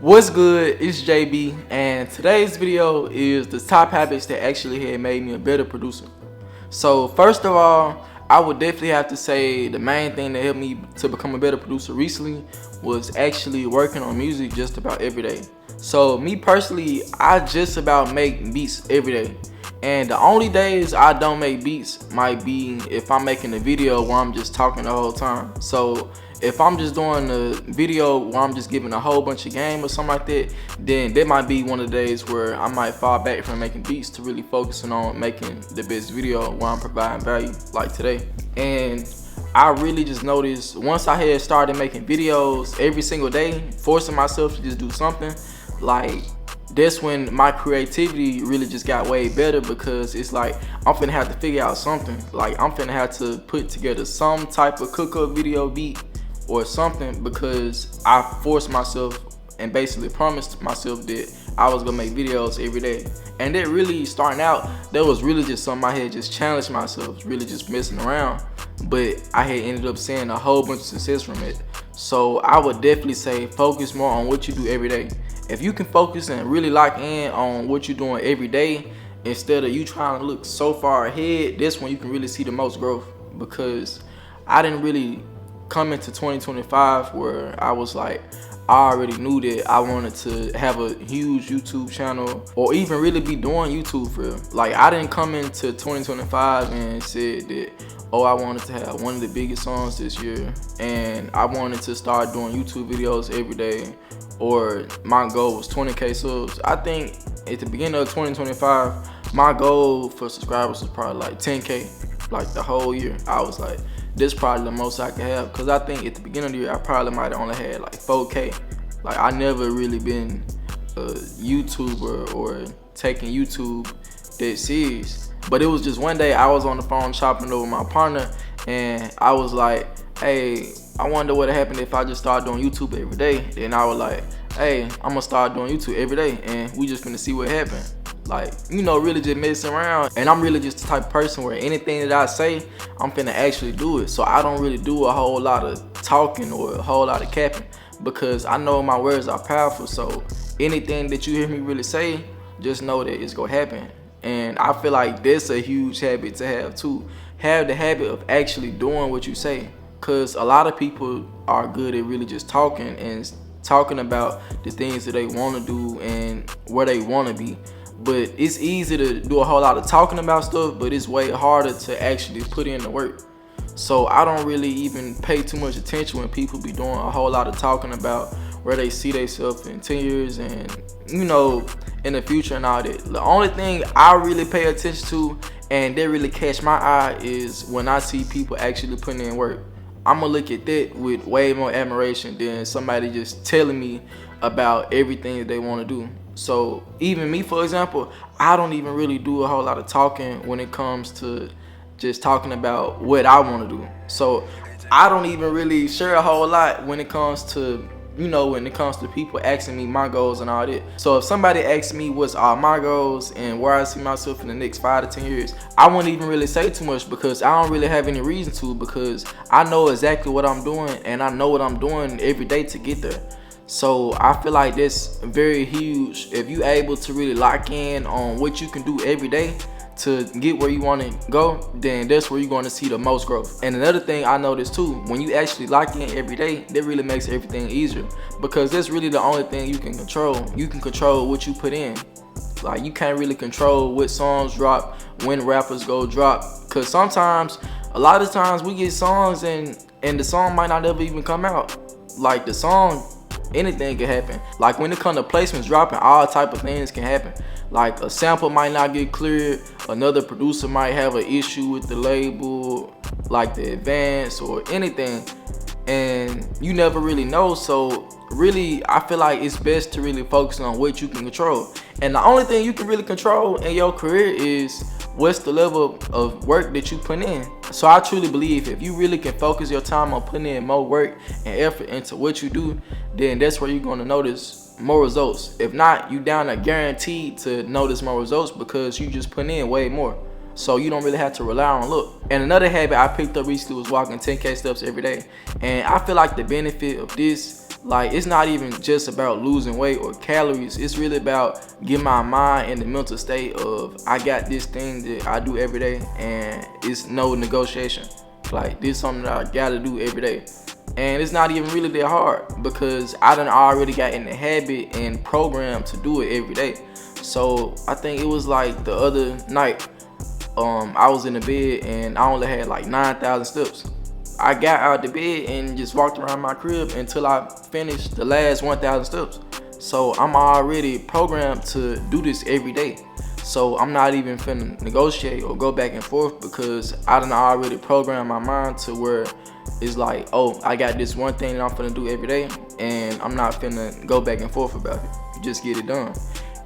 What's good? It's JB, and today's video is the top habits that actually had made me a better producer. So first of all, I would definitely have to say the main thing that helped me to become a better producer recently was actually working on music just about every day. So me personally, I just about make beats every day. And the only days I don't make beats might be if I'm making a video where I'm just talking the whole time. So if I'm just doing a video where I'm just giving a whole bunch of game or something like that, then that might be one of the days where I might fall back from making beats to really focusing on making the best video where I'm providing value, like today. And I really just noticed once I had started making videos every single day, forcing myself to just do something, like that's when my creativity really just got way better, because it's like I'm finna have to figure out something. Like I'm finna have to put together some type of cook-up video beat or something, because I forced myself and basically promised myself that I was gonna make videos every day. And that really, starting out, that was really just something I had just challenged myself, really just messing around. But I had ended up seeing a whole bunch of success from it. So I would definitely say focus more on what you do every day. If you can focus and really lock in on what you're doing every day, instead of you trying to look so far ahead, that's when you can really see the most growth. Because I didn't really come into 2025 where I was like, I already knew that I wanted to have a huge YouTube channel or even really be doing YouTube for real. Like I didn't come into 2025 and said that, oh, I wanted to have one of the biggest songs this year and I wanted to start doing YouTube videos every day, or my goal was 20K subs. I think at the beginning of 2025, my goal for subscribers was probably like 10K, like the whole year. I was like, this probably the most I could have, because I think at the beginning of the year I probably might have only had like 4K. Like I never really been a YouTuber or taking YouTube that serious. But it was just one day I was on the phone chopping over my partner and I was like, hey, I wonder what happened if I just started doing YouTube every day. Then I was like, hey, I'm gonna start doing YouTube every day and we just finna see what happened. Like, you know, really just messing around. And I'm really just the type of person where anything that I say, I'm finna actually do it. So I don't really do a whole lot of talking or a whole lot of capping, because I know my words are powerful. So anything that you hear me really say, just know that it's gonna happen. And I feel like that's a huge habit to have too. Have the habit of actually doing what you say. Because a lot of people are good at really just talking and talking about the things that they want to do and where they want to be. But it's easy to do a whole lot of talking about stuff, but it's way harder to actually put in the work. So I don't really even pay too much attention when people be doing a whole lot of talking about where they see themselves in 10 years and, you know, in the future and all that. The only thing I really pay attention to and that really catch my eye is when I see people actually putting in work. I'm gonna look at that with way more admiration than somebody just telling me about everything that they want to do. So even me, for example, I don't even really do a whole lot of talking when it comes to just talking about what I want to do. So I don't even really share a whole lot when it comes to, you know, when it comes to people asking me my goals and all that. So if somebody asks me what's all my goals and where I see myself in the next 5 to 10 years, I wouldn't even really say too much, because I don't really have any reason to, because I know exactly what I'm doing and I know what I'm doing every day to get there. So I feel like that's very huge. If you able to really lock in on what you can do every day to get where you want to go, then that's where you're going to see the most growth. And another thing I noticed too, when you actually lock in every day, that really makes everything easier, because that's really the only thing you can control. You can control what you put in. Like you can't really control what songs drop, when rappers go drop, because sometimes, a lot of times we get songs and the song might not ever even come out. Like the song, anything can happen. Like when it comes to placements dropping, all type of things can happen. Like a sample might not get cleared, another producer might have an issue with the label, like the advance or anything, and you never really know. So really, I feel like it's best to really focus on what you can control. And the only thing you can really control in your career is what's the level of work that you put in. So I truly believe if you really can focus your time on putting in more work and effort into what you do, then that's where you're going to notice more results. If not, you down to guaranteed to notice more results, because you just put in way more. So you don't really have to rely on luck. And another habit I picked up recently was walking 10K steps every day. And I feel like the benefit of this Like, it's not even just about losing weight or calories. It's really about getting my mind in the mental state of, I got this thing that I do every day and it's no negotiation. Like, this is something that I gotta do every day. And it's not even really that hard because I done already got in the habit and programmed to do it every day. So I think it was like the other night, I was in the bed and I only had like 9,000 steps. I got out the bed and just walked around my crib until I finished the last 1,000 steps. So I'm already programmed to do this every day. So I'm not even finna negotiate or go back and forth because I done already programmed my mind to where it's like, oh, I got this one thing that I'm finna do every day and I'm not finna go back and forth about it. Just get it done.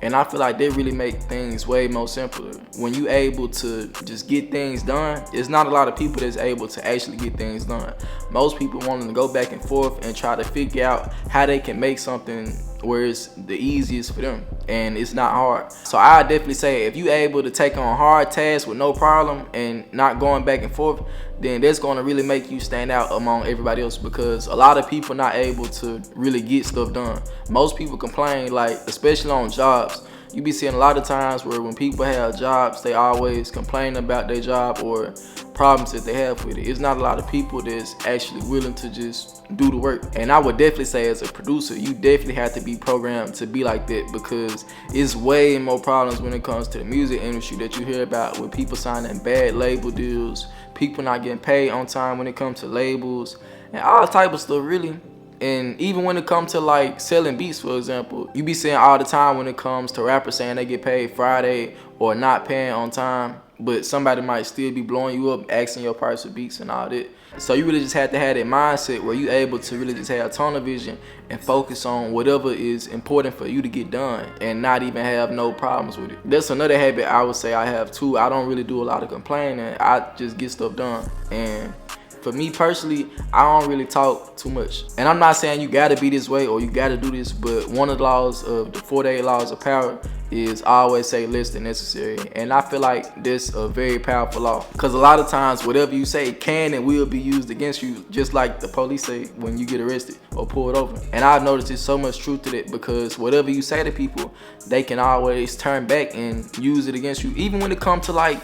And I feel like they really make things way more simpler. When you able to just get things done, there's not a lot of people that's able to actually get things done. Most people want to go back and forth and try to figure out how they can make something where it's the easiest for them and it's not hard. So I definitely say if you able to take on hard tasks with no problem and not going back and forth, then that's going to really make you stand out among everybody else, because a lot of people not able to really get stuff done. Most people complain, like especially on jobs. You be seeing a lot of times where when people have jobs, they always complain about their job or problems that they have with it. It's not a lot of people that's actually willing to just do the work. And I would definitely say as a producer, you definitely have to be programmed to be like that, because it's way more problems when it comes to the music industry that you hear about with people signing bad label deals, people not getting paid on time when it comes to labels, and all type of stuff really. And even when it comes to like selling beats, for example, you be seeing all the time when it comes to rappers saying they get paid Friday or not paying on time, but somebody might still be blowing you up, asking your price for beats and all that. So you really just have to have that mindset where you able to really just have tunnel vision and focus on whatever is important for you to get done and not even have no problems with it. That's another habit I would say I have too. I don't really do a lot of complaining. I just get stuff done. And for me personally, I don't really talk too much. And I'm not saying you gotta be this way or you gotta do this, but one of the laws of the 48 laws of power is always say less than necessary. And I feel like this a very powerful law, because a lot of times whatever you say can and will be used against you, just like the police say when you get arrested or pulled over. And I've noticed there's so much truth to that, because whatever you say to people, they can always turn back and use it against you. Even when it comes to like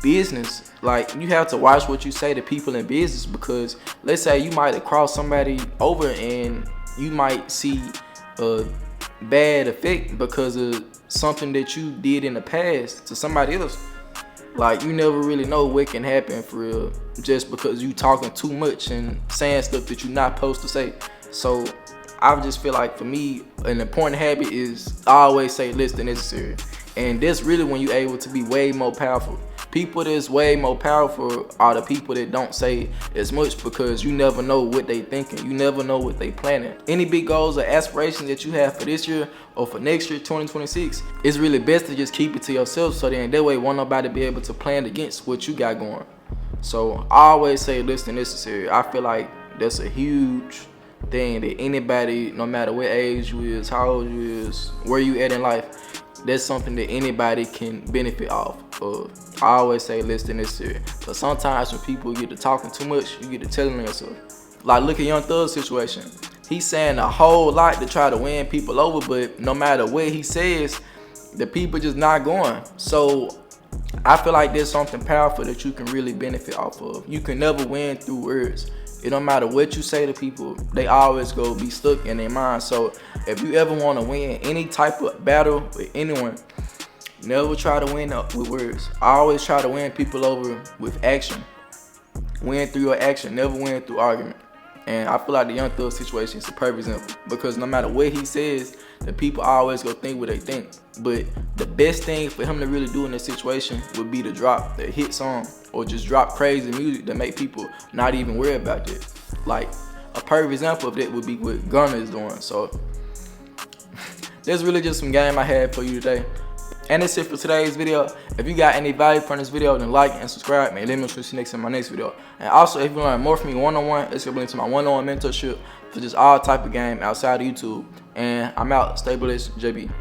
business, like you have to watch what you say to people in business, because let's say you might have crossed somebody over and you might see a bad effect because of something that you did in the past to somebody else. Like, you never really know what can happen for real just because you talking too much and saying stuff that you're not supposed to say. So I just feel like for me, an important habit is always say less than necessary. And that's really when you're able to be way more powerful. People that's way more powerful are the people that don't say as much, because you never know what they thinking. You never know what they planning. Any big goals or aspirations that you have for this year or for next year, 2026, it's really best to just keep it to yourself, so then that way won't nobody be able to plan against what you got going. So I always say less than necessary. I feel like that's a huge thing that anybody, no matter what age you is, how old you is, where you at in life, that's something that anybody can benefit off of. I always say less than necessary. But sometimes when people get to talking too much, you get to telling yourself. Like, look at Young Thug's situation. He's saying a whole lot to try to win people over, but no matter what he says, the people just not going. So I feel like there's something powerful that you can really benefit off of. You can never win through words. It don't matter what you say to people, they always go be stuck in their mind. So if you ever want to win any type of battle with anyone, never try to win with words. Always try to win people over with action. Win through your action, never win through argument. And I feel like the Young Thug situation is a perfect example, because no matter what he says, the people always go think what they think. But the best thing for him to really do in this situation would be to drop the hit song or just drop crazy music that make people not even worry about it. Like, a perfect example of that would be what Gunna is doing. So that's really just some game I had for you today. And that's it for today's video. If you got any value from this video, then like and subscribe, and let me know what you next in my next video. And also, if you learn more from me one-on-one, it's gonna be into my one-on-one mentorship for just all type of game outside of YouTube. And I'm out. Stay blessed, JB.